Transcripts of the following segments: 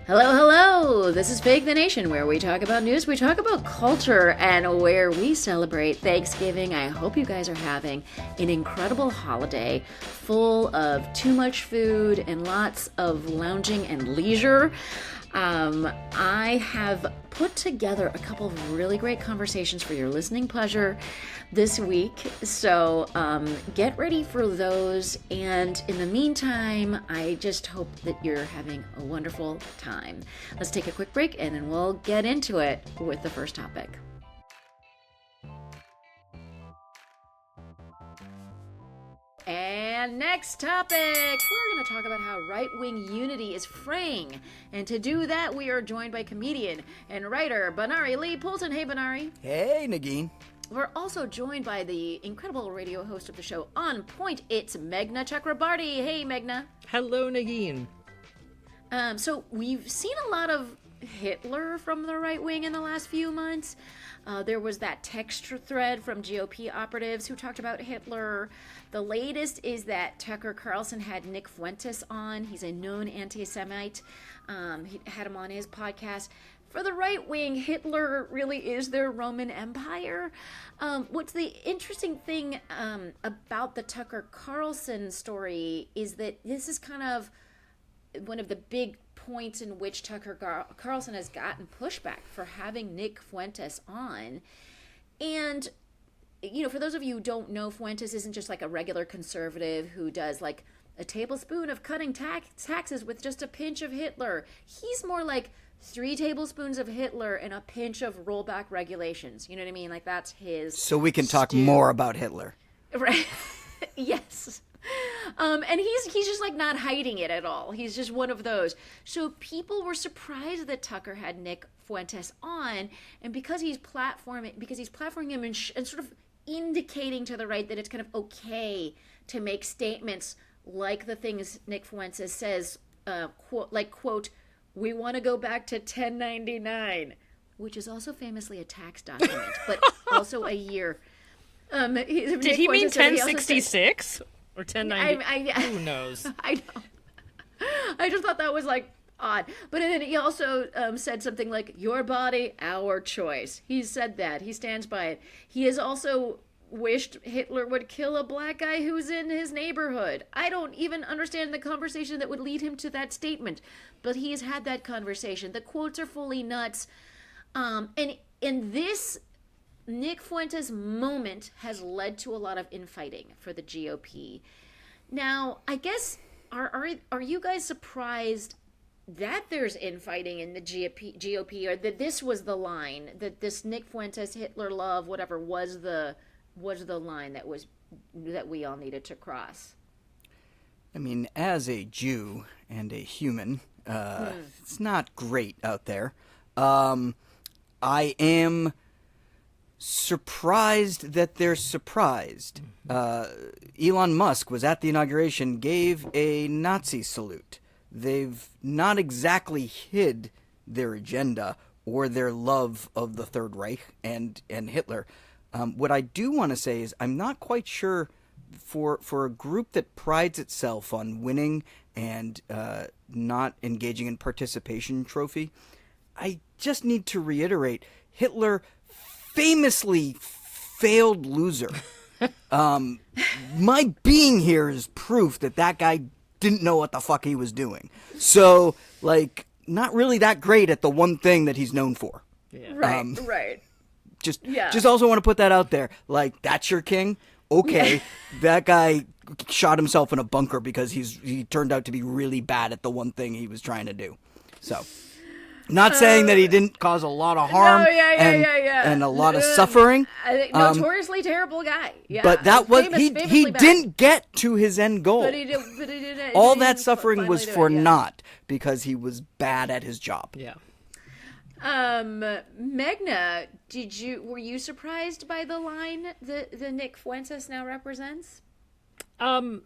Hello, hello! This is Fake the Nation, where we talk about news, we talk about culture, and where we celebrate Thanksgiving. I hope you guys are having an incredible holiday full of too much food and lots of lounging and leisure. I have put together a couple of really great conversations for your listening pleasure this week, so get ready for those, and in the meantime, I just hope that you're having a wonderful time. Let's take a quick break, and then we'll get into it with the first topic. And next topic, we're going to talk about how right-wing unity is fraying. And to do that, we are joined by comedian and writer Benari Lee Poulton. Hey, Benari. Hey, Negin. We're also joined by the incredible radio host of the show On Point. It's Meghna Chakrabarti. Hey, Meghna. Hello, Negin. So we've seen a lot of Hitler from the right wing in the last few months. There was that text thread from GOP operatives who talked about Hitler. The latest is that Tucker Carlson had Nick Fuentes on. He's a known anti-Semite. He had him on his podcast. For the right wing, Hitler really is their Roman Empire. What's the interesting thing about the Tucker Carlson story is that this is kind of one of the big points in which Tucker Carlson has gotten pushback for having Nick Fuentes on. And, you know, for those of you who don't know, Fuentes isn't just like a regular conservative who does like a tablespoon of cutting taxes with just a pinch of Hitler. He's more like 3 tablespoons of Hitler and a pinch of rollback regulations. You know what I mean? Like, that's his So we can talk more about Hitler. Right. Yes. And he's just like not hiding it at all. He's just one of those. So people were surprised that Tucker had Nick Fuentes on, and because he's platforming him and sort of indicating to the right that it's kind of okay to make statements like the things Nick Fuentes says, quote, "We want to go back to 1099," which is also famously a tax document, but also a year. Did he mean 1066 or 1090? Who knows? I know. I just thought that was like odd. But then he also said something like, "Your body, our choice." He said that. He stands by it. He has also wished Hitler would kill a black guy who's in his neighborhood. I don't even understand the conversation that would lead him to that statement, but he has had that conversation. The quotes are fully nuts. And in this Nick Fuentes moment has led to a lot of infighting for the GOP. Now, I guess, are you guys surprised that there's infighting in the GOP, or that this was the line, that this Nick Fuentes, Hitler love, whatever, was the line that we all needed to cross? I mean, as a Jew and a human, it's not great out there. I am surprised that they're surprised. Elon Musk was at the inauguration, gave a Nazi salute. They've not exactly hid their agenda or their love of the Third Reich and Hitler. What I do want to say is I'm not quite sure for a group that prides itself on winning and not engaging in participation trophy. I just need to reiterate, Hitler famously failed loser. My being here is proof that guy didn't know what the fuck he was doing. So, like, not really that great at the one thing that he's known for. Yeah. Right. Just also want to put that out there. Like, that's your king? Okay, that guy shot himself in a bunker because he turned out to be really bad at the one thing he was trying to do. So, not saying that he didn't cause a lot of harm and a lot of suffering. I think notoriously terrible guy. Yeah, but that was he bad. didn't get to his end goal. But he did. All that suffering was for naught because he was bad at his job. Yeah. Meghna, were you surprised by the line that the Nick Fuentes now represents? I'm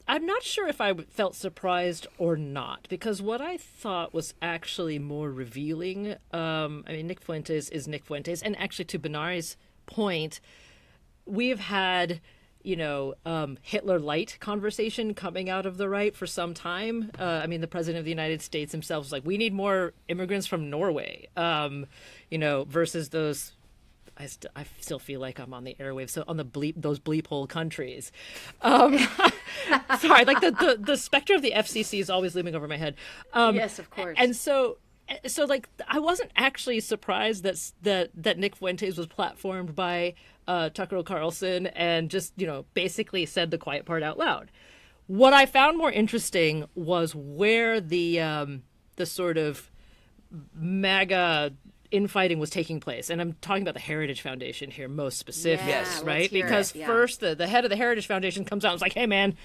not sure if I felt surprised or not, because what I thought was actually more revealing, I mean, Nick Fuentes is Nick Fuentes, and actually to Benari's point, we've had Hitler light conversation coming out of the right for some time. I mean, the president of the United States himself was like, we need more immigrants from Norway, versus those. I still feel like I'm on the airwaves. So on those bleep hole countries. Sorry, like the specter of the FCC is always looming over my head. Yes, of course. And so like I wasn't actually surprised that Nick Fuentes was platformed by Tucker Carlson and just basically said the quiet part out loud. What I found more interesting was where the sort of MAGA infighting was taking place, and I'm talking about the Heritage Foundation here most specific, Yes, right? hear Because it, yeah. first the head of the Heritage Foundation comes out and is like, "Hey, man,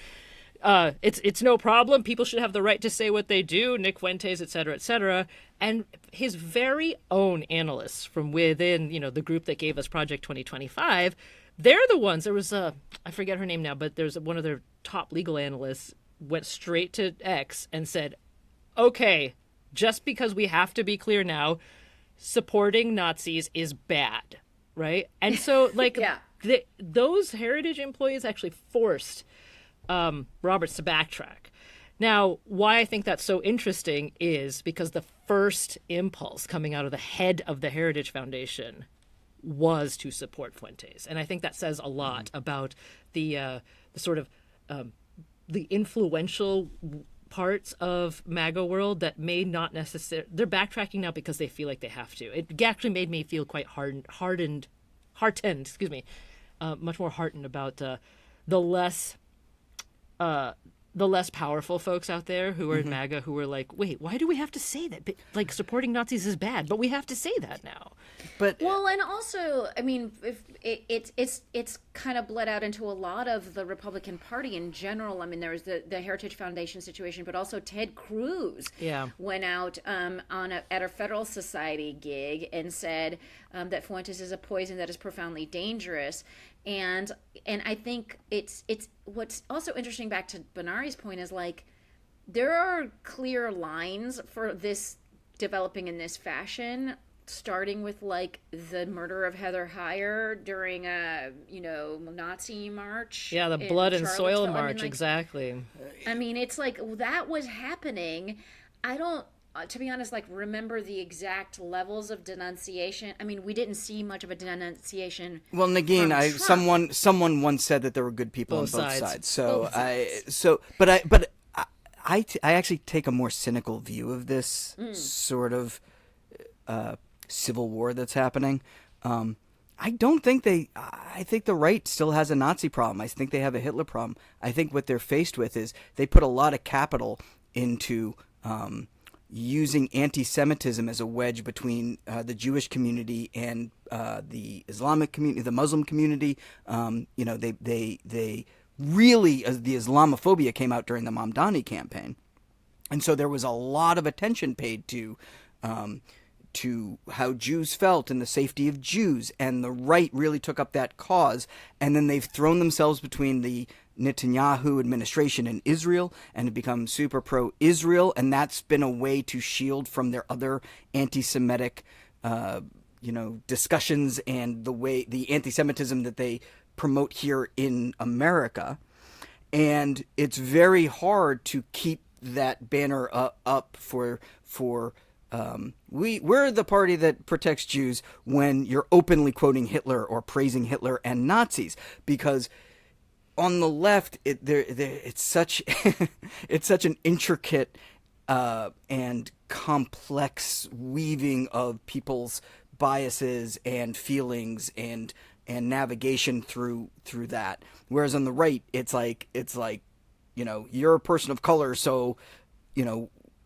it's no problem. People should have the right to say what they do. Nick Fuentes, et cetera, and his very own analysts from within the group that gave us Project 2025, they're the ones. There was I forget her name now, but there's one of their top legal analysts went straight to X and said, "Okay, just because we have to be clear now, supporting Nazis is bad," right? And so, like, Yeah. those Heritage employees actually forced Roberts to backtrack. Now, why I think that's so interesting is because the first impulse coming out of the head of the Heritage Foundation was to support Fuentes, and I think that says a lot about the sort of the influential parts of MAGA world that may not necessarily, they're backtracking now because they feel like they have to. It actually made me feel quite heartened, much more heartened about the less powerful folks out there who are in MAGA who are like, wait, why do we have to say that? Like, supporting Nazis is bad, but we have to say that now. But Well, and also, I mean, if it's kind of bled out into a lot of the Republican Party in general. I mean, there was the Heritage Foundation situation, but also Ted Cruz went out at a Federal Society gig and said that Fuentes is a poison that is profoundly dangerous. And I think it's what's also interesting, back to Benari's point, is like there are clear lines for this developing in this fashion, starting with like the murder of Heather Heyer during a Nazi march. Yeah, the in blood and soil Charlottesville. march, exactly. I mean, it's like that was happening. I don't, to be honest, like remember the exact levels of denunciation. I mean, we didn't see much of a denunciation. well, Negin, from Trump. someone once said that there were good people Both on both sides. sides. So Both sides. I actually take a more cynical view of this sort of civil war that's happening. I don't think I think the right still has a Nazi problem. I think they have a Hitler problem. I think what they're faced with is they put a lot of capital into using anti-Semitism as a wedge between the Jewish community and the Islamic community, the Muslim community. They really, the Islamophobia came out during the Mamdani campaign. And so there was a lot of attention paid to how Jews felt and the safety of Jews, and the right really took up that cause. And then they've thrown themselves between the Netanyahu administration and Israel and have become super pro-Israel, and that's been a way to shield from their other anti-Semitic discussions and the anti-Semitism that they promote here in America. And it's very hard to keep that banner up for we're the party that protects Jews when you're openly quoting Hitler or praising Hitler and Nazis, because on the left it's such it's such an intricate and complex weaving of people's biases and feelings and navigation through that, whereas on the right it's like you're a person of color, so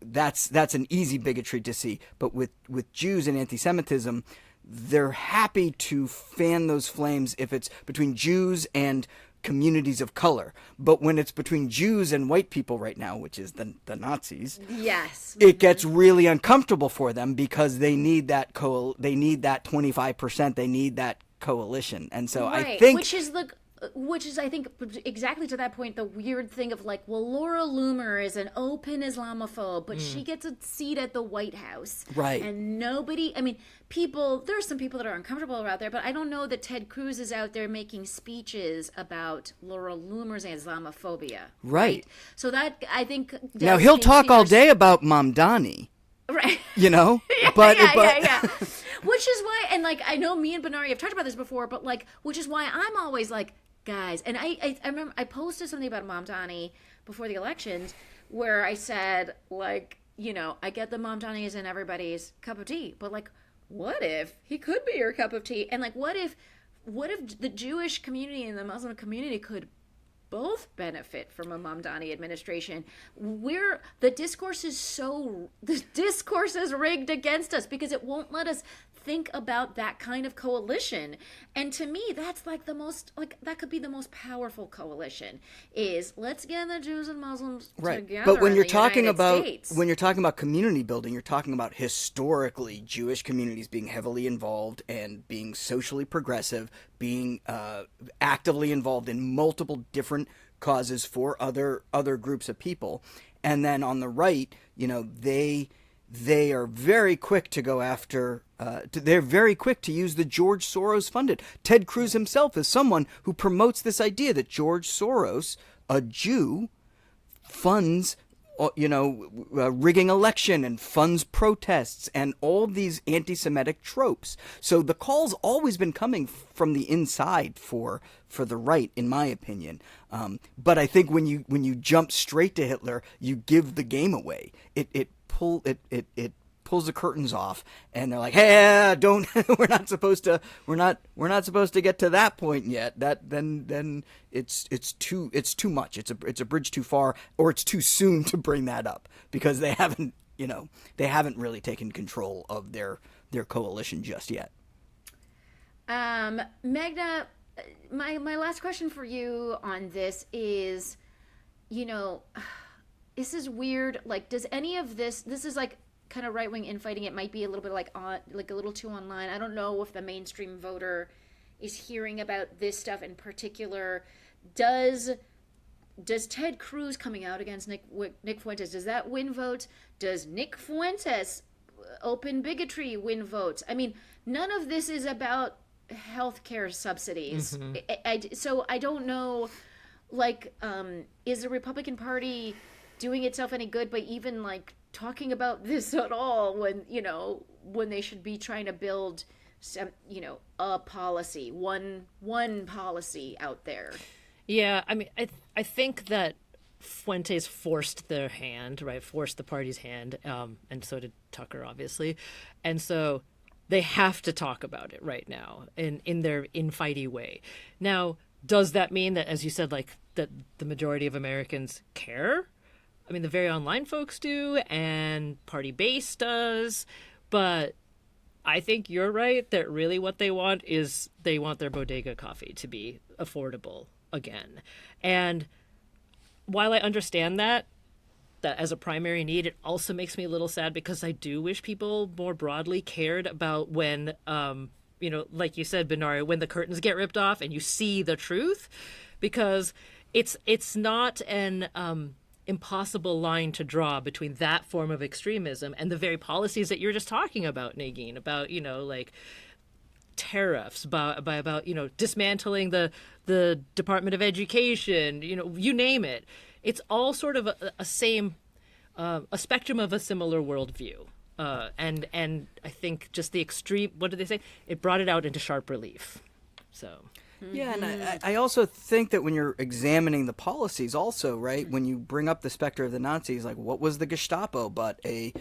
that's an easy bigotry to see. But with Jews and anti-Semitism, they're happy to fan those flames if it's between Jews and communities of color. But when it's between Jews and white people right now, which is the Nazis, Yes, it gets really uncomfortable for them because they need that they need that 25%, they need that coalition. And so right. I think Which is which is, I think, exactly to that point, the weird thing of like, well, Laura Loomer is an open Islamophobe, but she gets a seat at the White House. Right. And nobody, I mean, people, there are some people that are uncomfortable out there, but I don't know that Ted Cruz is out there making speeches about Laura Loomer's Islamophobia. Right. So that, I think... Now, he'll talk all day about Mamdani. Right. You know? Yeah. Which is why, and like, I know me and Benari have talked about this before, but like, which is why I'm always like, guys, and I remember I posted something about Mamdani before the elections where I said, like, you know, I get that Mamdani isn't everybody's cup of tea, but like, what if he could be your cup of tea? And like, what if the Jewish community and the Muslim community could both benefit from a Mamdani administration? The discourse is rigged against us because it won't let us think about that kind of coalition. And to me, that's like the most, like, that could be the most powerful coalition, is let's get the Jews and Muslims together. But when in you're the talking United about States. when you're talking about community building, you're talking about historically Jewish communities being heavily involved and being socially progressive, being actively involved in multiple different causes for other groups of people. And then on the right, you know, they are very quick to go after, they're very quick to use the George Soros funded. Ted Cruz himself is someone who promotes this idea that George Soros, a Jew, funds, you know, rigging election and funds protests and all these anti-Semitic tropes. So the call's always been coming from the inside for the right, in my opinion. But I think when you jump straight to Hitler, you give the game away. It pulls the curtains off, and they're like, "Hey, don't! we're not supposed to get to that point yet. Then it's too much. It's a bridge too far, or it's too soon to bring that up because they haven't really taken control of their coalition just yet." Meghna, my last question for you on this is, you know, this is weird. Like, does any of this is like kind of right-wing infighting. It might be a little bit like a little too online. I don't know if the mainstream voter is hearing about this stuff in particular. Does Ted Cruz coming out against Nick Fuentes, does that win votes? Does Nick Fuentes open bigotry win votes? I mean, none of this is about healthcare subsidies. Mm-hmm. So I don't know, like, is the Republican Party doing itself any good by even like talking about this at all when they should be trying to build some, a policy, one policy out there? Yeah, I mean, I think that Fuentes forced their hand, right? Forced the party's hand, and so did Tucker, obviously. And so they have to talk about it right now in their infighty way. Now, does that mean that, as you said, like, that the majority of Americans care? I mean, the very online folks do, and party base does, but I think you're right that really what they want is they want their bodega coffee to be affordable again. And while I understand that as a primary need, it also makes me a little sad because I do wish people more broadly cared about when, like you said, Benari, when the curtains get ripped off and you see the truth, because it's not an impossible line to draw between that form of extremism and the very policies that you're just talking about, Negin, about, like tariffs, about dismantling the Department of Education, you name it. It's all sort of a same, a spectrum of a similar worldview. And I think just the extreme, what did they say? It brought it out into sharp relief. So. Yeah, and I also think that when you're examining the policies also, right, when you bring up the specter of the Nazis, like, what was the Gestapo but a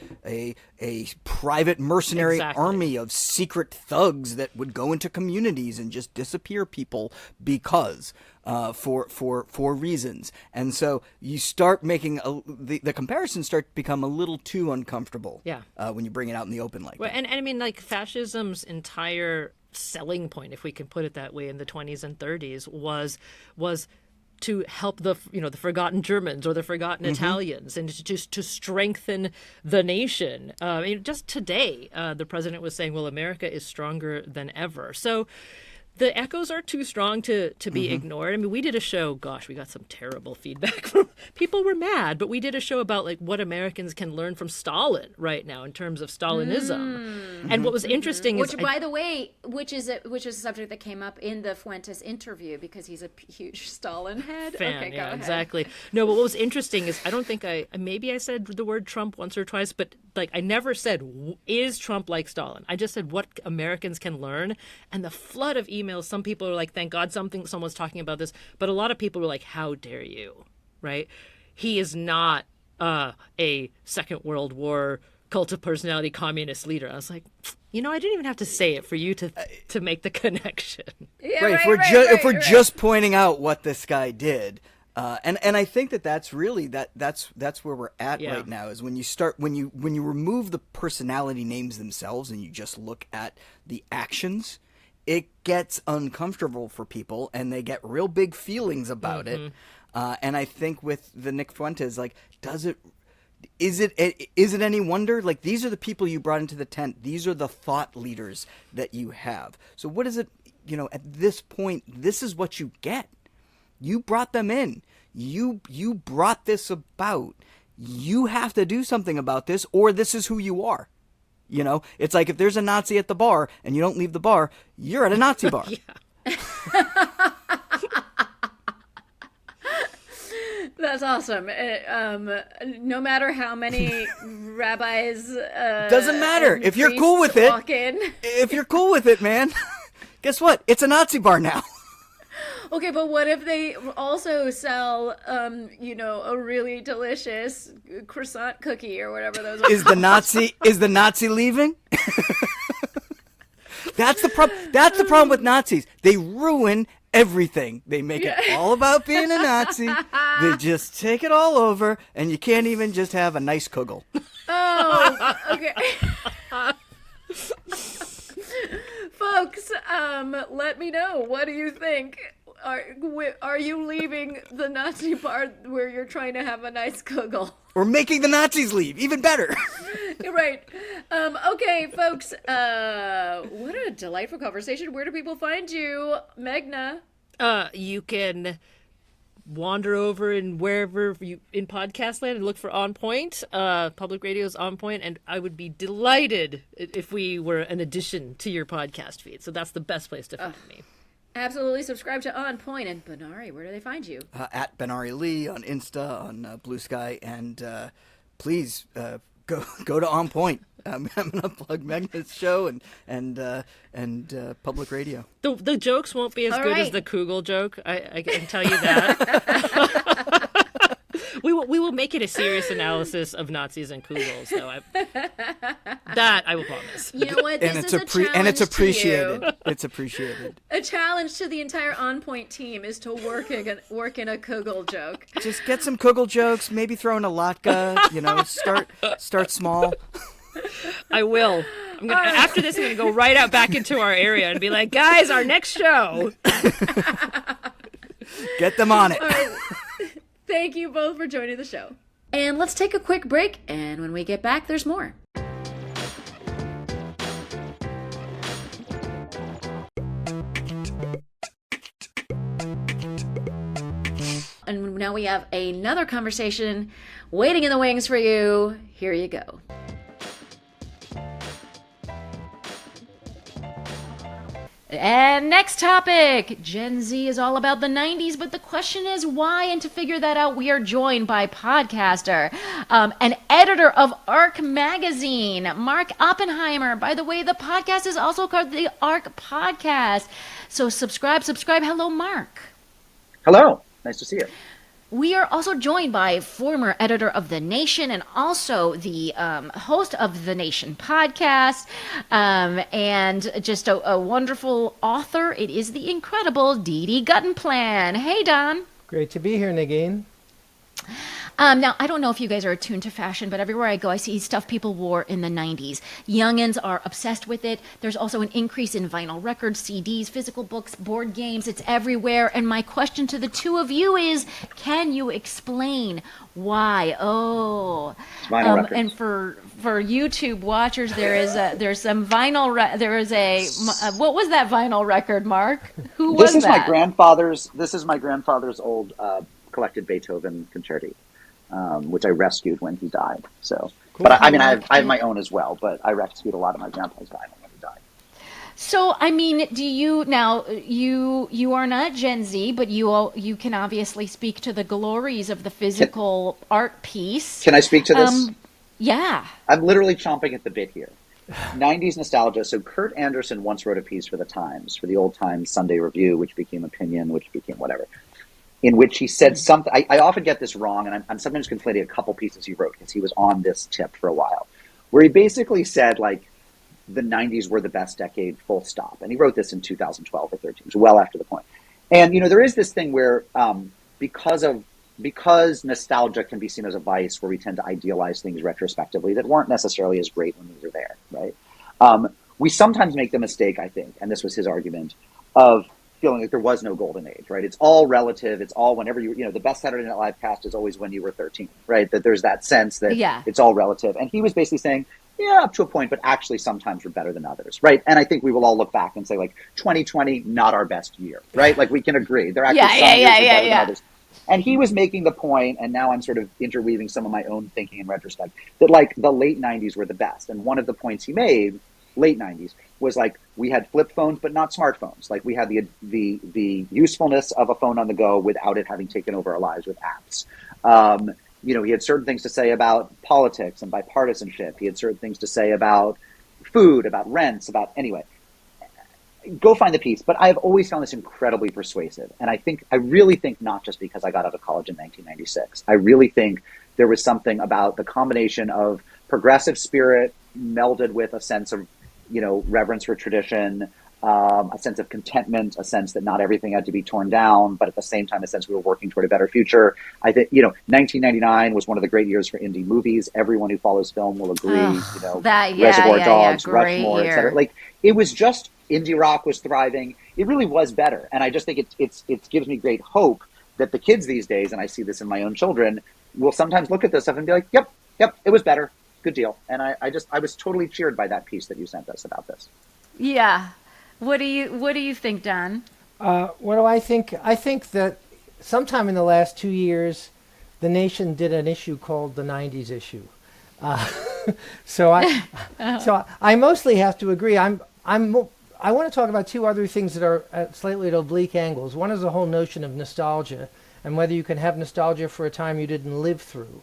private mercenary army of secret thugs that would go into communities and just disappear people because for reasons. And so you start making the comparisons start to become a little too uncomfortable. Yeah. When you bring it out in the open like that. And I mean, like, fascism's entire selling point, if we can put it that way, in the 20s and 30s was to help the forgotten Germans or the forgotten Italians, and to strengthen the nation. Just today, the president was saying, well, America is stronger than ever. So the echoes are too strong to be ignored. I mean, we did a show, gosh, we got some terrible feedback from people were mad, but we did a show about like what Americans can learn from Stalin right now in terms of Stalinism. And what was interesting is by the way, which is a subject that came up in the Fuentes interview because he's a huge Stalin head. Fan, okay, go yeah, ahead. exactly. No, but what was interesting is I don't think maybe I said the word Trump once or twice, but like I never said, is Trump like Stalin? I just said what Americans can learn. And the flood of emails, some people are like, thank God someone's talking about this. But a lot of people were like, how dare you, right? He is not a Second World War cult of personality communist leader. I was like, I didn't even have to say it for you to make the connection. Yeah, right, if we're just pointing out what this guy did. And I think that's really that's where we're at right now is when you remove the personality names themselves and you just look at the actions, it gets uncomfortable for people and they get real big feelings about it. And I think with the Nick Fuentes, like, is it any wonder? Like, these are the people you brought into the tent. These are the thought leaders that you have. So what is it, at this point, this is what you get. You brought them in. You brought this about. You have to do something about this, or this is who you are. It's like if there's a Nazi at the bar and you don't leave the bar, you're at a Nazi bar. That's awesome. No matter how many rabbis, doesn't matter if you're cool with it. If you're cool with it, man, guess what? It's a Nazi bar now. Okay, but what if they also sell, a really delicious croissant cookie or whatever those are? Is the Nazi leaving? That's the problem. That's the problem with Nazis. They ruin everything. They make it all about being a Nazi. They just take it all over, and you can't even just have a nice kugel. Oh, okay. Folks, let me know. What do you think? Are you leaving the Nazi bar where you're trying to have a nice kugel? Or making the Nazis leave, even better. Right. Okay, folks. What a delightful conversation. Where do people find you, Meghna? You can wander over and wherever you in podcast land and look for On Point. Public radio's On Point, and I would be delighted if we were an addition to your podcast feed. So that's the best place to find me. Absolutely. Subscribe to On Point. And Benari, where do they find you? At Benari Lee on Insta, on Blue Sky, and please go to On Point. I'm gonna plug Meghna's show and public radio. The jokes won't be as good as the Kugel joke. I can tell you that. We will make it a serious analysis of Nazis and Kugels, though. That I will promise. You know what? This is a challenge and it's appreciated. To you. It's appreciated. A challenge to the entire On Point team is to work in a Kugel joke. Just get some Kugel jokes. Maybe throw in a latka. Start small. I will. After this, I'm gonna go right out back into our area and be like, guys, our next show. Get them on it. All right. Thank you both for joining the show. And let's take a quick break, and when we get back, there's more. And now we have another conversation waiting in the wings for you. Here you go. And next topic, Gen Z is all about the 90s, but the question is why? And to figure that out, we are joined by podcaster, and editor of ARC Magazine, Mark Oppenheimer. By the way, the podcast is also called the ARC Podcast. So subscribe. Hello, Mark. Hello. Nice to see you. We are also joined by former editor of The Nation and also the host of The Nation podcast, and just a wonderful author. It is the incredible Guttenplan. Hey, Don. Great to be here, Negin. Now, I don't know if you guys are attuned to fashion, but everywhere I go, I see stuff people wore in the 90s. Youngins are obsessed with it. There's also an increase in vinyl records, CDs, physical books, board games. It's everywhere. And my question to the two of you is, can you explain why? Vinyl records. And for YouTube watchers, there's some vinyl. What was that vinyl record, Mark? Who was that? This is my grandfather's old collected Beethoven concerti, which I rescued when he died. So, cool. But I have my own as well. But I rescued a lot of my grandpa's vinyl when he died. So, I mean, do you now? You are not Gen Z, but you can obviously speak to the glories of the physical art piece. Can I speak to this? Yeah. I'm literally chomping at the bit here. 90s nostalgia. So Kurt Anderson once wrote a piece for the Times, for the Old Times Sunday Review, which became Opinion, which became whatever, in which he said something. I often get this wrong, and I'm sometimes conflating a couple pieces he wrote because he was on this tip for a while, where he basically said, like, the 90s were the best decade, full stop. And he wrote this in 2012 or 13. It was well after the point. And, there is this thing where because nostalgia can be seen as a vice, where we tend to idealize things retrospectively that weren't necessarily as great when we were there, right? We sometimes make the mistake, I think, and this was his argument, of feeling like there was no golden age, right? It's all relative. It's all whenever the best Saturday Night Live cast is always when you were 13, right? That there's that sense that it's all relative. And he was basically saying, yeah, up to a point, but actually sometimes we're better than others, right? And I think we will all look back and say, like, 2020, not our best year, right? Like, we can agree. There are actually some years are better than others. And he was making the point, and now I'm sort of interweaving some of my own thinking in retrospect, that, like, the late 90s were the best. And one of the points he made, late 90s, was, like, we had flip phones, but not smartphones. Like, we had the usefulness of a phone on the go without it having taken over our lives with apps. He had certain things to say about politics and bipartisanship. He had certain things to say about food, about rents, anyway. Go find the piece. But I've always found this incredibly persuasive. And I really think not just because I got out of college in 1996. I really think there was something about the combination of progressive spirit melded with a sense of, reverence for tradition, a sense of contentment, a sense that not everything had to be torn down, but at the same time, a sense we were working toward a better future. I think, 1999 was one of the great years for indie movies. Everyone who follows film will agree, Reservoir Dogs, Rushmore, et cetera. Like, it was just, indie rock was thriving. It really was better. And I just think it gives me great hope that the kids these days, and I see this in my own children, will sometimes look at this stuff and be like, yep, it was better. Good deal. And I was totally cheered by that piece that you sent us about this. Yeah. What do you think, Don? What do I think? I think that sometime in the last 2 years, the nation did an issue called the 90s issue. So I mostly have to agree. I want to talk about two other things that are at slightly at oblique angles. One is the whole notion of nostalgia and whether you can have nostalgia for a time you didn't live through.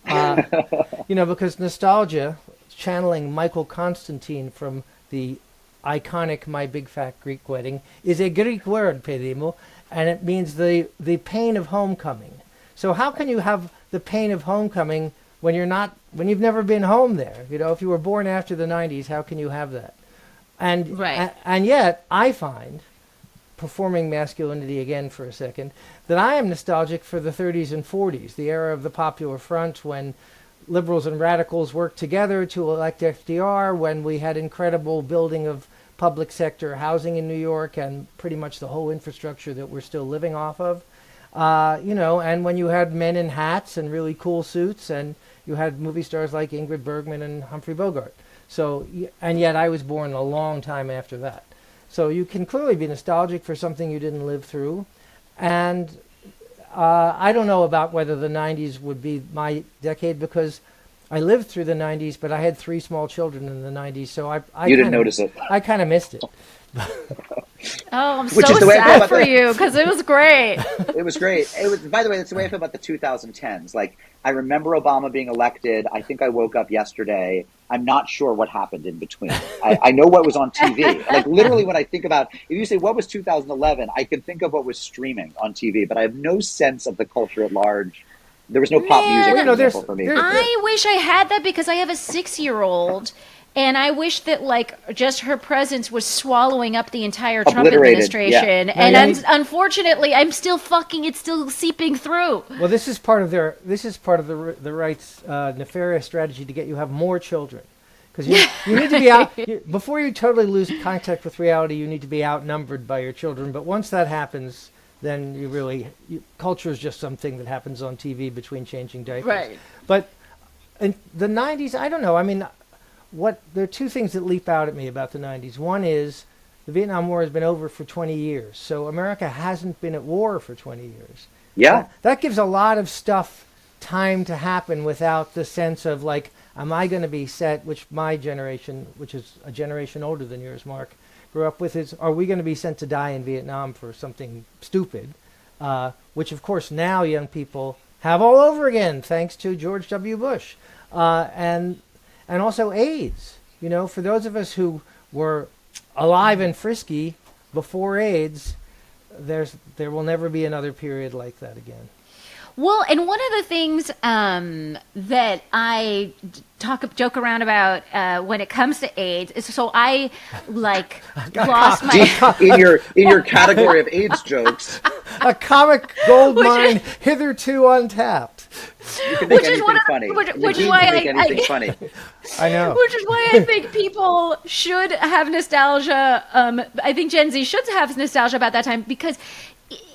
Because nostalgia, channeling Michael Constantine from the iconic My Big Fat Greek Wedding, is a Greek word, pedimo, and it means the pain of homecoming. So how can you have the pain of homecoming when you've never been home there? If you were born after the 90s, how can you have that? And and yet I find, performing masculinity again for a second, that I am nostalgic for the 30s and 40s, the era of the Popular Front, when liberals and radicals worked together to elect FDR, when we had incredible building of public sector housing in New York and pretty much the whole infrastructure that we're still living off of. And when you had men in hats and really cool suits, and you had movie stars like Ingrid Bergman and Humphrey Bogart. So, and yet I was born a long time after that. So you can clearly be nostalgic for something you didn't live through. And I don't know about whether the 90s would be my decade, because I lived through the 90s, but I had 3 small children in the 90s, so I you didn't notice it. I kind of missed it. I'm so sad for you, because it was great. It was great. It was, by the way, that's the way I feel about the 2010s. Like, I remember Obama being elected. I think I woke up yesterday. I'm not sure what happened in between. I know what was on TV. Like, literally, when I think about, if you say what was 2011, I can think of what was streaming on TV, but I have no sense of the culture at large. There was no pop music, for example, for me. I wish I had that, because I have a 6-year-old, And I wish that like just her presence was swallowing up the entire Trump Obliterated, administration. yeah. And unfortunately, it's still seeping through. Well, this is part of the right's nefarious strategy to get you to have more children, because you need to be out before you totally lose contact with reality. You need to be outnumbered by your children. But once that happens, then culture is just something that happens on TV between changing diapers. Right. But in the 90s, I don't know. I mean, there are two things that leap out at me about the 90s. One is the Vietnam War has been over for 20 years, so America hasn't been at war for 20 years. Yeah. That gives a lot of stuff time to happen without the sense of like, am I going to be set, which my generation, which is a generation older than yours, Mark, grew up with, is are we going to be sent to die in Vietnam for something stupid, which of course now young people have all over again, thanks to George W. Bush. And also AIDS. You know, for those of us who were alive and frisky before AIDS, there will never be another period like that again. Well, and one of the things that I joke around about when it comes to AIDS is, so I like lost my in your category of AIDS jokes. A comic gold mine hitherto untapped. You can make Which is anything one of- funny. which is Negin why can make I- anything funny. I know. Which is why I think people should have nostalgia. I think Gen Z should have nostalgia about that time, because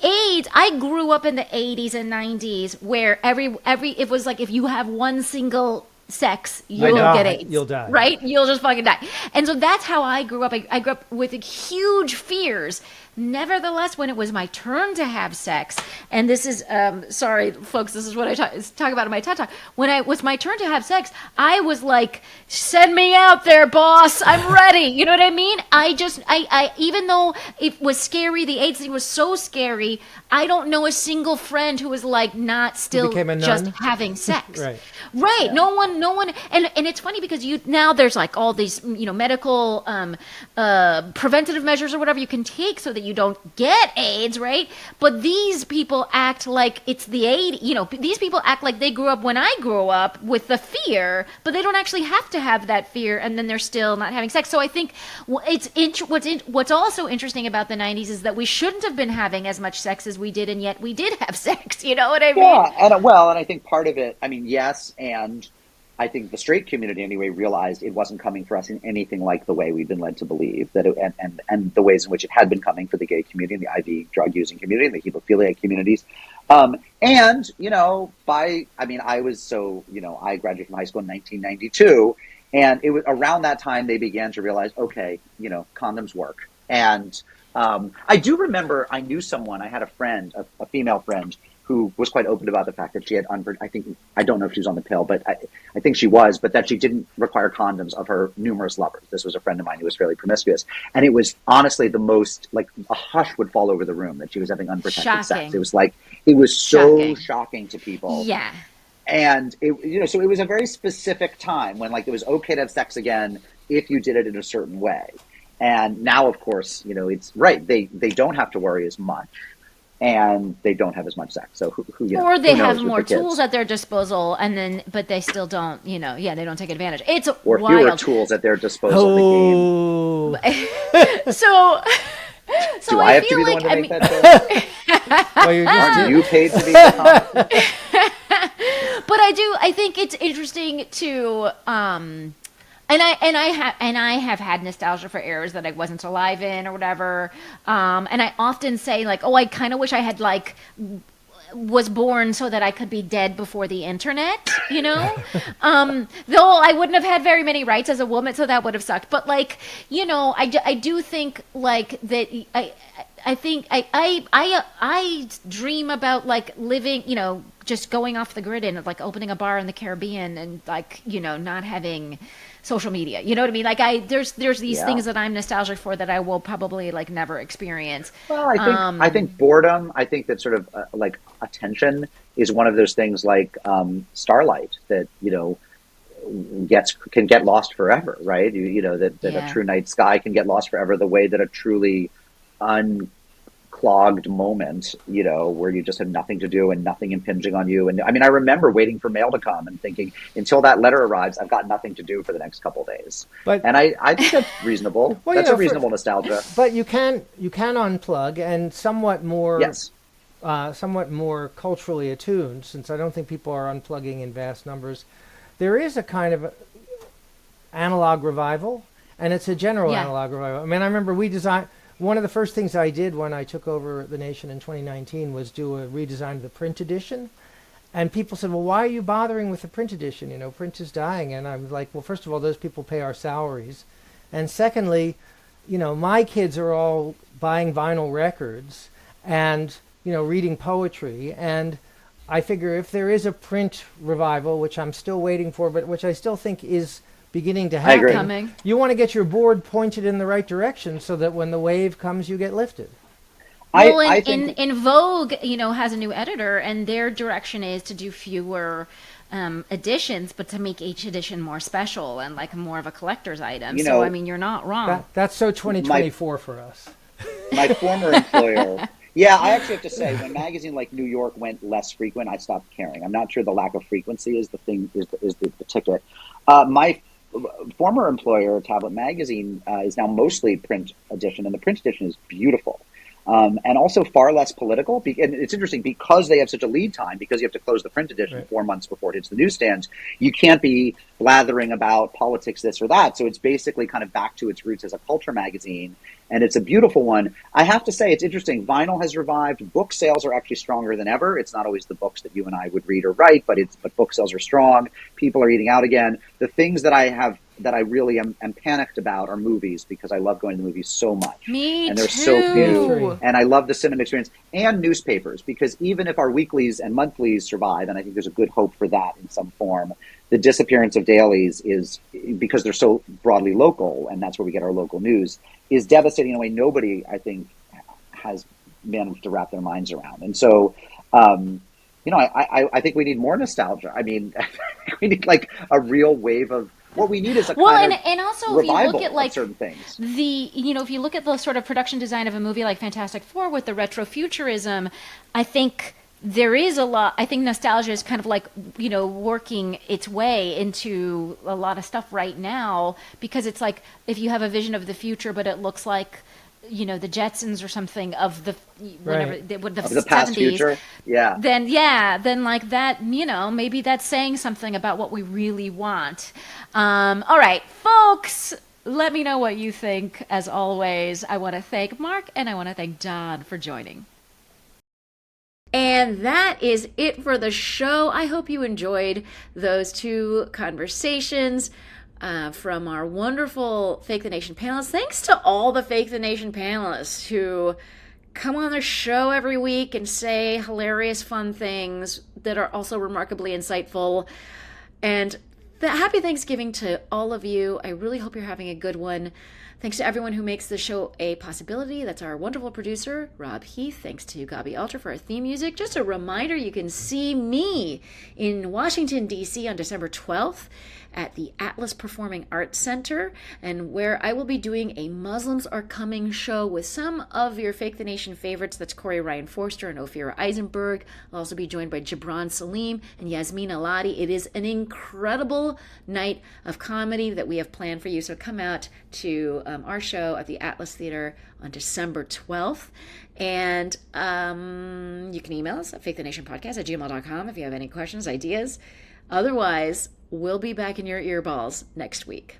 AIDS, I grew up in the 80s and 90s where it was like if you have one single sex, you'll get AIDS. You'll die. Right? You'll just fucking die. And so that's how I grew up. I grew up with huge fears. Nevertheless, when it was my turn to have sex, and this is, sorry, folks, this is what I talk about in my TED Talk. When it was my turn to have sex, I was like, send me out there, boss. I'm ready. You know what I mean? I even though it was scary, the AIDS thing was so scary, I don't know a single friend who was like not still just having sex. Right. Right. Yeah. No one, and it's funny because now there's like all these, medical, preventative measures or whatever you can take so that you don't get AIDS, right? But these people act like it's the AIDS, these people act like they grew up when I grew up with the fear, but they don't actually have to have that fear, and then they're still not having sex. So I think what's also interesting about the 90s is that we shouldn't have been having as much sex as we did, and yet we did have sex. You know what I mean? Yeah, and I think part of it, yes, and I think the straight community anyway realized it wasn't coming for us in anything like the way we'd been led to believe, that and the ways in which it had been coming for the gay community, and the IV drug using community, and the hemophiliac communities. I graduated from high school in 1992, and it was around that time they began to realize, okay, condoms work. And I do remember I knew someone, I had a friend, a female friend, who was quite open about the fact that she had I don't know if she was on the pill, but I think she was, but that she didn't require condoms of her numerous lovers. This was a friend of mine who was fairly promiscuous. And it was honestly the most, like, a hush would fall over the room that she was having unprotected sex. It was like, it was so shocking to people. Yeah. And so it was a very specific time when like it was okay to have sex again if you did it in a certain way. And now, of course, it's right. They don't have to worry as much. And they don't have as much sex, so or they have more tools at their disposal, but they still don't, they don't take advantage. It's or wild. Fewer tools at their disposal. So do I have to be the one to make that joke? Aren't you paid to be the But I think it's interesting to And I have had nostalgia for eras that I wasn't alive in or whatever. And I often say like, oh, I kind of wish I had like was born so that I could be dead before the internet, though I wouldn't have had very many rights as a woman, so that would have sucked. But like, I do think like that. I think I dream about like living, just going off the grid and like opening a bar in the Caribbean and like, not having social media. You know what I mean? Like there's these things that I'm nostalgic for that I will probably like never experience. Well, I think boredom, I think that sort of like attention is one of those things like starlight that, can get lost forever, right? A true night sky can get lost forever the way that a truly clogged moment, where you just had nothing to do and nothing impinging on you. And I mean, I remember waiting for mail to come and thinking, until that letter arrives, I've got nothing to do for the next couple of days. And I think that's reasonable. Well, that's a reasonable nostalgia. But you can unplug and somewhat more. Yes. Somewhat more culturally attuned, since I don't think people are unplugging in vast numbers. There is a kind of analog revival, and it's a general analog revival. I mean, I remember one of the first things I did when I took over the nation in 2019 was do a redesign of the print edition. And people said, well, why are you bothering with the print edition? Print is dying. And I'm like, well, first of all, those people pay our salaries. And secondly, my kids are all buying vinyl records and, reading poetry. And I figure if there is a print revival, which I'm still waiting for, but which I still think is beginning to happen, you want to get your board pointed in the right direction so that when the wave comes, you get lifted. Well, in Vogue, has a new editor, and their direction is to do fewer editions, but to make each edition more special and like more of a collector's item. So, I mean, you're not wrong. That's so 2024 for us. My former employer... Yeah, I actually have to say, when magazine like New York went less frequent, I stopped caring. I'm not sure the lack of frequency is the thing, is the ticket. My former employer, Tablet Magazine, is now mostly print edition, and the print edition is beautiful. And also far less political. And it's interesting, because they have such a lead time, because you have to close the print edition 4 months before it hits the newsstands, you can't be blathering about politics, this or that. So it's basically kind of back to its roots as a culture magazine. And it's a beautiful one. I have to say, it's interesting. Vinyl has revived. Book sales are actually stronger than ever. It's not always the books that you and I would read or write, but book sales are strong. People are eating out again. The things that I really am panicked about are movies, because I love going to the movies so much. Me and they're too. so few. And I love the cinema experience, and newspapers, because even if our weeklies and monthlies survive, and I think there's a good hope for that in some form, the disappearance of dailies is, because they're so broadly local, and that's where we get our local news, is devastating in a way nobody, I think, has managed to wrap their minds around. And so, I think we need more nostalgia. I mean, we need like a real wave of, what we need is a kind of and also revival if you look at like certain things. If you look at the sort of production design of a movie like Fantastic Four with the retrofuturism, I think there is a lot. I think nostalgia is kind of like, working its way into a lot of stuff right now, because it's like, if you have a vision of the future, but it looks like, the Jetsons or something of the the past 70s, future, then like that, maybe that's saying something about what we really want. All right, folks, let me know what you think. As always, I want to thank Mark and I want to thank Don for joining. And that is it for the show. I hope you enjoyed those two conversations from our wonderful Fake the Nation panelists. Thanks to all the Fake the Nation panelists who come on the show every week and say hilarious, fun things that are also remarkably insightful. And happy Thanksgiving to all of you. I really hope you're having a good one. Thanks to everyone who makes the show a possibility. That's our wonderful producer, Rob Heath. Thanks to Gaby for our theme music. Just a reminder, you can see me in Washington, D.C. on December 12th at the Atlas Performing Arts Center, and where I will be doing a Muslims Are Coming show with some of your Fake the Nation favorites. That's Corey Ryan Forster and Ophira Eisenberg. I'll also be joined by Gibran Salim and Yasmin Aladi. It is an incredible night of comedy that we have planned for you, so come out to our show at the Atlas Theater on December 12th. And you can email us at fakethenationpodcast@gmail.com if you have any questions, ideas. Otherwise, we'll be back in your earballs next week.